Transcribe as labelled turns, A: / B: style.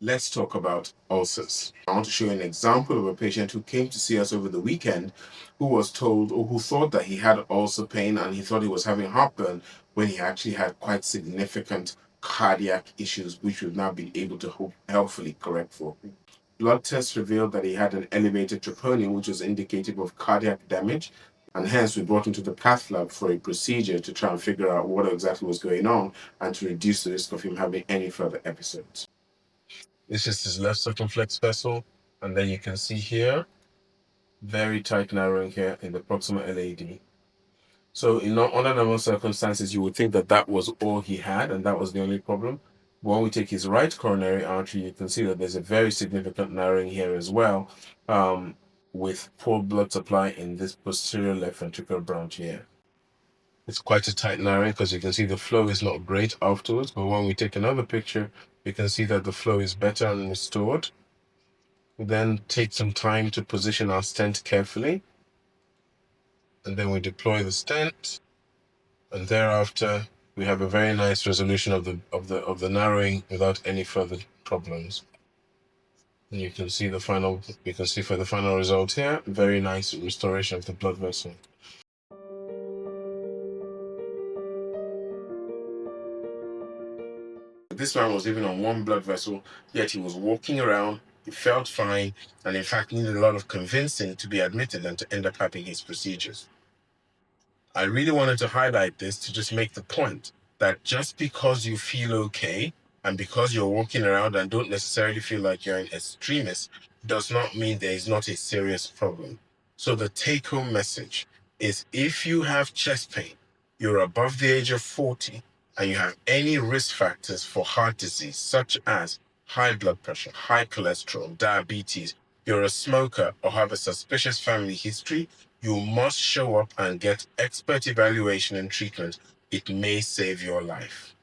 A: Let's talk about ulcers. I want to show you an example of a patient who came to see us over the weekend who was told or who thought that he had ulcer pain and he thought he was having heartburn when he actually had quite significant cardiac issues, which we've now been able to helpfully correct for. Blood tests revealed that he had an elevated troponin, which was indicative of cardiac damage, and hence we brought him to the cath lab for a procedure to try and figure out what exactly was going on and to reduce the risk of him having any further episodes. This is his left circumflex vessel, and then you can see here, very tight narrowing here in the proximal LAD. So under normal circumstances, you would think that that was all he had and that was the only problem. When we take his right coronary artery, you can see that there's a very significant narrowing here as well, with poor blood supply in this posterior left ventricular branch here. It's quite a tight narrowing because you can see the flow is not great afterwards, but when we take another picture, you can see that the flow is better and restored. We then take some time to position our stent carefully, and then we deploy the stent, and thereafter we have a very nice resolution of the narrowing without any further problems. And you can see for the final result here, very nice restoration of the blood vessel. This man was living on one blood vessel, yet he was walking around, he felt fine, and in fact needed a lot of convincing to be admitted and to end up having his procedures. I really wanted to highlight this to just make the point that just because you feel okay and because you're walking around and don't necessarily feel like you're an extremist does not mean there is not a serious problem. So the take-home message is if you have chest pain, you're above the age of 40, and you have any risk factors for heart disease, such as high blood pressure, high cholesterol, diabetes, you're a smoker, or have a suspicious family history, you must show up and get expert evaluation and treatment. It may save your life.